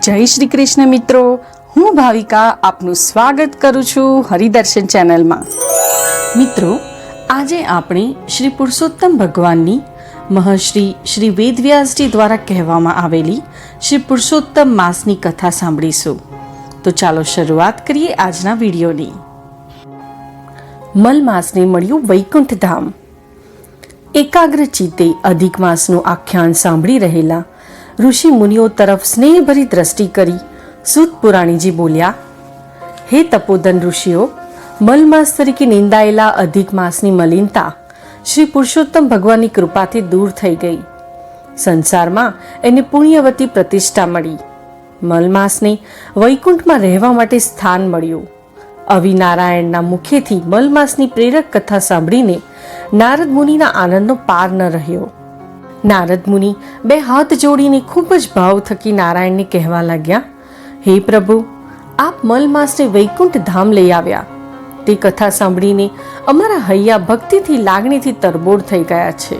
જય શ્રી કૃષ્ણ મિત્રો, હું ભાવિકા આપનું સ્વાગત કરું છું હરિદર્શન ચેનલમાં. મિત્રો, આજે આપણે શ્રી પુરુષોત્તમ ભગવાનની મહર્ષિ શ્રી વેદવ્યાસજી દ્વારા કહેવામાં આવેલી શ્રી પુરુષોત્તમ માસની કથા સાંભળીશું. તો ચાલો શરૂઆત કરીએ આજના વિડીયોની. મલ માસને મળ્યું વૈકુંઠ ધામ. એકાગ્ર ચિત્તે અધિક માસનું આખ્યાન સાંભળી રહેલા ઋષિ મુનિઓ તરફ સ્નેહભરી દ્રષ્ટિ કરી સૂત પુરાણીજી બોલ્યા, હે તપોધન ઋષિઓ, મલમાસ તરીકે નિંદાયેલા અધિક માસની મલિનતા શ્રી પુરુષોત્તમ ભગવાનની કૃપાથી દૂર થઈ ગઈ. સંસારમાં એને પુણ્યવતી પ્રતિષ્ઠા મળી. મલમાસને વૈકુંઠમાં રહેવા માટે સ્થાન મળ્યું. અવિનારાયણના મુખેથી મલમાસની પ્રેરક કથા સાંભળીને નારદ મુનિના આનંદનો પાર ન રહ્યો. નારદ મુનિ બે હાથ જોડીને ખૂબ જ ભાવ થકી નારાયણને કહેવા લાગ્યા, હે પ્રભુ, આપ મલમાસને વૈકુંઠ ધામ લઈ આવ્યા. તે કથા સાંભળીને અમારા હૈયા ભક્તિથી લાગણીથી તરબોળ થઈ ગયા છે.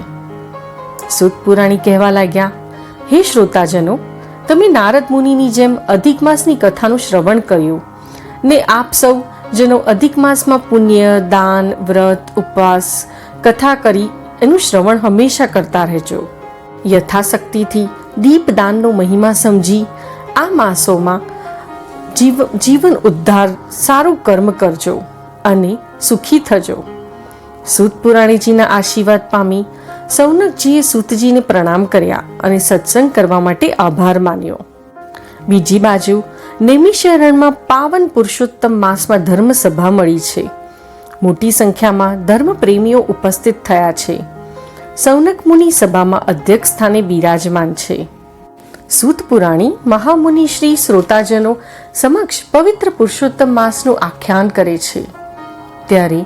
સૂત પુરાણી કહેવા લાગ્યા, હે શ્રોતાજનો, તમે નારદ મુનિની જેમ અધિક માસની કથાનું શ્રવણ કર્યું ને આપ સૌ જેનો અધિક માસમાં પુણ્ય, દાન, વ્રત, ઉપવાસ, કથા કરી એનું શ્રવણ હંમેશા કરતા રહેજો. યથાશક્તિથી દીપદાનનો મહિમા સમજી આ માસોમાં જીવન ઉદ્ધાર સારું કર્મ કરજો અને સુખી થજો. સૂત પુરાણીજીના આશીર્વાદ પામી સૌનકજીએ સૂતજીને પ્રણામ કર્યા અને સત્સંગ કરવા માટે આભાર માન્યો. બીજી બાજુ નૈમિષારણ્યમાં પાવન પુરુષોત્તમ માસમાં ધર્મસભા મળી છે. મોટી સંખ્યામાં ધર્મપ્રેમીઓ ઉપસ્થિત થયા છે. સૌનક મુનિ સભામાં અધ્યક્ષ સ્થાને બિરાજમાન છે. સૂત પુરાણી મહામુનિ શ્રી શ્રોતાજનો સમક્ષ પવિત્ર પુરુષોત્તમ માસનું આખ્યાન કરે છે. ત્યારે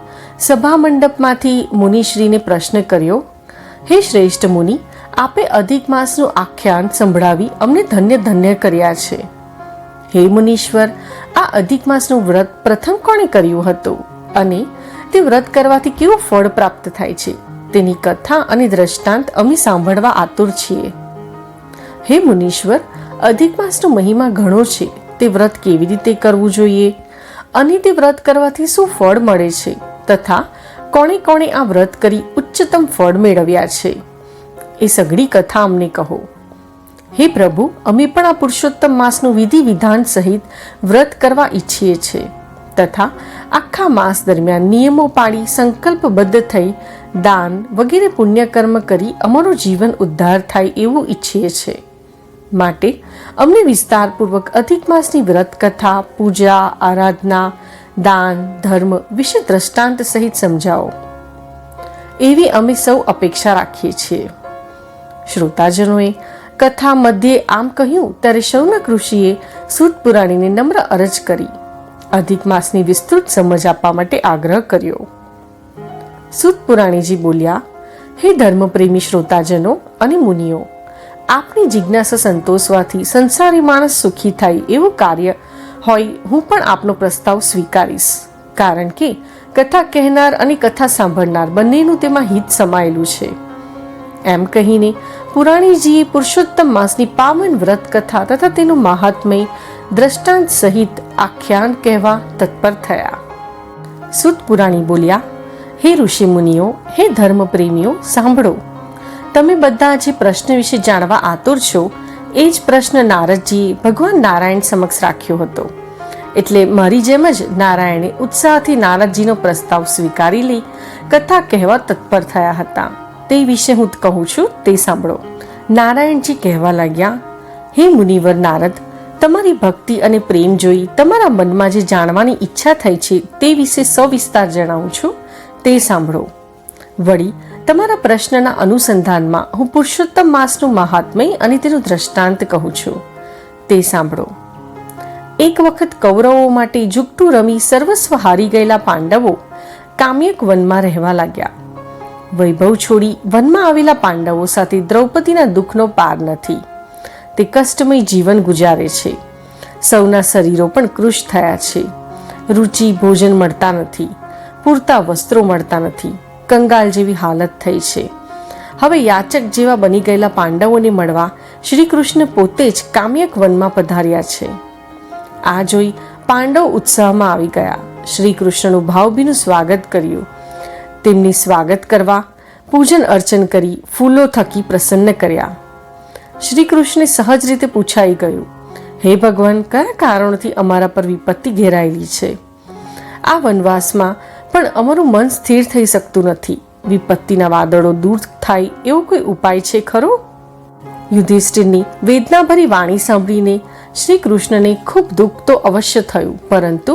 સભા મંડપમાંથી મુનિશ્રીને પ્રશ્ન કર્યો, હે શ્રેષ્ઠ મુનિ, આપે અધિક માસનું આખ્યાન સંભળાવી અમને ધન્ય ધન્ય કર્યા છે. હે મુનીશ્વર, આ અધિક માસનું વ્રત પ્રથમ કોણે કર્યું હતું અને તે વ્રત કરવાથી કેવું ફળ પ્રાપ્ત થાય છે તેની કથા અને દ્રષ્ટાંત અમે સાંભળવા આતુર છીએ. હે મુનીશ્વર, અધિક માસનો મહિમા ઘણો છે. તે વ્રત કેવી રીતે કરવું જોઈએ અને તે વ્રત કરવાથી શું ફળ મળે છે તથા કોણે કોણે આ વ્રત કરી ઉચ્ચતમ ફળ મેળવ્યા છે એ સઘળી કથા અમને કહો. હે પ્રભુ, અમે પણ આ પુરુષોત્તમ માસનું વિધિ વિધાન સહિત વ્રત કરવા ઈચ્છીએ છીએ તથા આખા માસ દરમિયાન નિયમો પાળી સંકલ્પબદ્ધ થઈ દાન વગેરે પુણ્યકર્મ કરી અમારો જીવન ઉદ્ધાર થાય એવું ઈચ્છીએ છીએ. માટે અમને વિસ્તારપૂર્વક અધિક માસની વ્રત કથા, પૂજા, આરાધના, દાન, ધર્મ વિશે દ્રષ્ટાંત સહિત સમજાવો એવી અમે સૌ અપેક્ષા રાખીએ છીએ. શ્રોતાજનોએ કથા મધ્યે આમ કહ્યું ત્યારે શૌનક ઋષિએ સૂત પુરાણીને નમ્ર અરજ કરી અધિક માસની વિસ્તૃત સમજ આપવા માટે આગ્રહ કર્યો. સૂત પુરાણીજી બોલ્યા, હે ધર્મપ્રેમી શ્રોતાજનો અને મુનિઓ, આપની જિજ્ઞાસા સંતોષવાથી સંસારી માણસ સુખી થાય એવું કાર્ય હોય હું પણ આપનો પ્રસ્તાવ સ્વીકારીશ. કારણ કે કથા કહેનાર અને કથા સાંભળનાર બંનેનું તેમાં હિત સમાયેલું છે. એમ કહીને પુરાણીજીએ પુરુષોત્તમ માસની પાવન વ્રત કથા તથા તેનું મહાત્મય દ્રષ્ટાંત સહિત આખ્યાન કહેવા તત્પર થયા. સૂત પુરાણી બોલ્યા, હે ઋષિ મુનિઓ, હે ધર્મપ્રેમીઓ, સાંભળો. તમે બધા જે પ્રશ્ન વિશે જાણવા આતુર છો એ જ પ્રશ્ન નારદજીએ ભગવાન નારાયણ સમક્ષ રાખ્યો હતો. એટલે મારી જેમ જ નારાયણે ઉત્સાહથી નારદજીનો પ્રસ્તાવ સ્વીકારી લઈ કથા કહેવા તત્પર થયા હતા. તે વિશે હું કહું છું તે સાંભળો. નારાયણજી કહેવા લાગ્યા, હે મુનિવર નારદ, તમારી ભક્તિ અને પ્રેમ જોઈ તમારા મનમાં જે જાણવાની ઈચ્છા થઈ છે તે વિશે સવિસ્તાર જણાવું છું તે સાંભળો. વળી તમારા પ્રશ્નના અનુસંધાનમાં હું પુરુષોત્તમ માસનું મહાત્મય અને તેનું દ્રષ્ટાંત કહું છું તે સાંભળો. એક વખત કૌરવો માટે જુગટું રમી સર્વસ્વ હારી ગયેલા પાંડવો કામ્યક વનમાં રહેવા લાગ્યા. વૈભવ છોડી વનમાં આવેલા પાંડવો સાથે દ્રૌપદીના દુઃખનો પાર નથી. તે કષ્ટમય જીવન ગુજારે છે. સૌના શરીરો પણ કૃશ થયા છે. રુચિ ભોજન મળતા નથી, પૂરતા વસ્ત્રો મળતા નથી, કંગાલ જેવી હાલત થઈ છે. હવે યાચક જેવા બની ગયેલા પાંડવોને મળવા શ્રી કૃષ્ણ પોતે જ કામ્યક વનમાં પધાર્યા છે. આ જોઈ પાંડવ ઉત્સાહમાં આવી ગયા. શ્રી કૃષ્ણનું ભાવભીનું સ્વાગત કર્યું. તેમની સ્વાગત કરવા પૂજન અર્ચન કરી ફૂલો થકી પ્રસન્ન કર્યા. શ્રી કૃષ્ણે સહજ રીતે પૂછાઈ ગયું, હે ભગવાન, કયા કારણોથી અમારા પર વિપત્તિ ઘેરાયેલી છે? આ વનવાસમાં પણ અમારું મન સ્થિર થઈ શકતું નથી. વિપત્તિના વાદળો દૂર થાય એવો કોઈ ઉપાય છે ખરો? યુધિષ્ઠિરની વેદનાભરી વાણી સાંભળીને શ્રી કૃષ્ણને ખૂબ દુઃખ તો અવશ્ય થયું, પરંતુ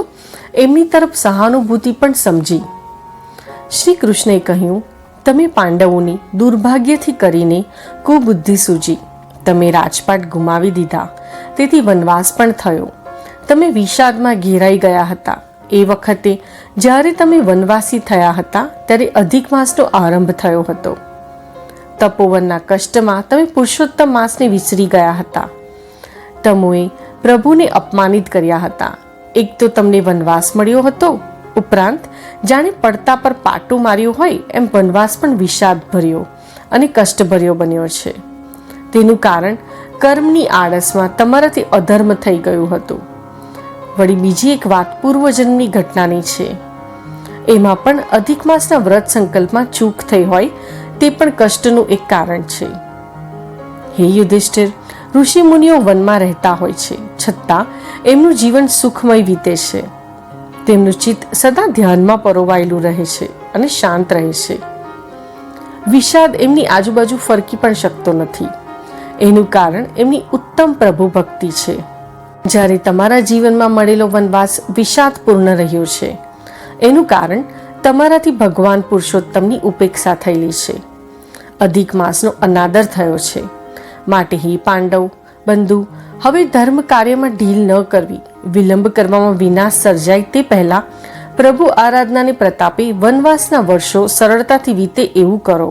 એમની તરફ સહાનુભૂતિ પણ સમજી. શ્રી કૃષ્ણે કહ્યું, તમે પાંડવોની દુર્ભાગ્યથી કરીને કુબુદ્ધિ સૂજી. તમે રાજપાટ ગુમાવી દીધા, તેથી વનવાસ પણ થયો. તમે વિષાદમાં ઘેરાઈ ગયા હતા. એ વખતે જ્યારે તમે વનવાસી થયા હતા ત્યારે અધિક માસનો આરંભ થયો હતો. તપોવનના કષ્ટમાં તમે પુરુષોત્તમ માસને વિસરી ગયા હતા. તમોએ પ્રભુને અપમાનિત કર્યા હતા. એક તો તમને વનવાસ મળ્યો હતો, ઉપરાંત જાણે પડતા પર પાટું માર્યું હોય એમ વનવાસ પણ વિષાદ ભર્યો અને કષ્ટભર્યો બન્યો છે. તેનું કારણ કર્મની આળસમાં તમારાથી અધર્મ થઈ ગયું હતું. વળી બીજી એક વાત પૂર્વજન્મની ઘટનાની છે. એમાં પણ અધિક માસના વ્રત સંકલ્પમાં ચૂક થઈ હોય તે પણ કષ્ટનું એક કારણ છે. હે યુધિષ્ઠિર, ઋષિ મુનિઓ વનમાં રહેતા હોય છે, છતાં એમનું જીવન સુખમય વીતે છે. તેમનું ચિત્ત સદા ધ્યાનમાં પરોવાયેલું રહે છે અને શાંત રહે છે. વિષાદ એમની આજુબાજુ ફરકી પણ શકતો નથી. એનું કારણ એમની ઉત્તમ પ્રભુ ભક્તિ છે. જ્યારે તમારા જીવનમાં મળેલો વનવાસ વિષાદપૂર્ણ રહ્યો છે, એનું કારણ તમારાથી ભગવાન પુરુષોત્તમની ઉપેક્ષા થયેલી છે. અધિક માસનો અનાદર થયો છે. માટે હે પાંડવ બંધુ, હવે ધર્મ કાર્યમાં ઢીલ ન કરવી. વિલંબ કરવામાં વિનાશ સર્જાય તે પહેલા પ્રભુ આરાધનાને પ્રતાપે વનવાસના વર્ષો સરળતાથી વીતે એવું કરો.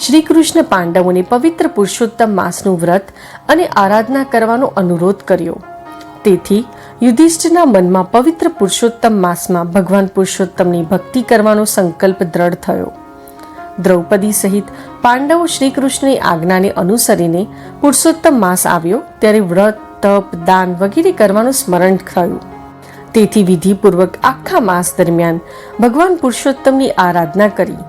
શ્રી કૃષ્ણ પાંડવોને પવિત્ર પુરુષોત્તમ માસનું વ્રત અને આરાધના કરવાનો અનુરોધ કર્યો. તેથી યુધિષ્ઠિરના મનમાં પવિત્ર પુરુષોત્તમ માસમાં ભગવાન પુરુષોત્તમની ભક્તિ કરવાનો સંકલ્પ દ્રઢ થયો. દ્રૌપદી સહિત પાંડવો શ્રી કૃષ્ણની આજ્ઞાને અનુસરીને પુરુષોત્તમ માસ આવ્યો ત્યારે વ્રત, તપ, દાન વગેરે કરવાનું સ્મરણ થયું. તેથી વિધિપૂર્વક આખા માસ દરમિયાન ભગવાન પુરુષોત્તમની આરાધના કરી.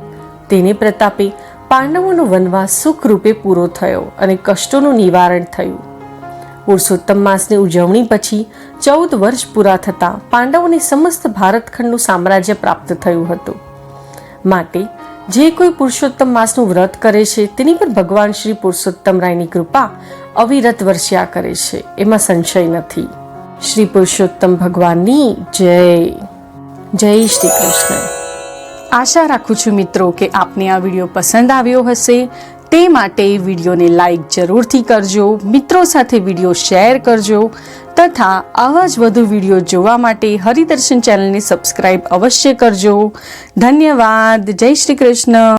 તેને પ્રતાપે પાંડવોનો વનવાસ સુખરૂપે પૂરો થયો અને કષ્ટોનું નિવારણ થયું. પુરુષોત્તમ માસની ઉજવણી પછી 14 વર્ષ પૂરા થતાં પાંડવોને સમસ્ત ભારતખંડનું સામ્રાજ્ય પ્રાપ્ત થયું હતું. માટે જે કોઈ પુરુષોત્તમ માસનું વ્રત કરે છે તેની પર ભગવાન શ્રી પુરુષોત્તમ રાયની કૃપા અવિરત વર્ષ્યા કરે છે, એમાં સંશય નથી. શ્રી પુરુષોત્તમ ભગવાનની જય. જય શ્રી કૃષ્ણ. આશા રાખું છું મિત્રો કે આપને આ વિડીયો પસંદ આવ્યો હશે. તે માટે વિડીયોને લાઈક જરૂરથી કરજો, મિત્રો સાથે વિડીયો શેર કરજો તથા આવા જ વધુ વિડીયો જોવા માટે હરિદર્શન ચેનલને સબસ્ક્રાઇબ અવશ્ય કરજો. ધન્યવાદ. જય શ્રી કૃષ્ણ.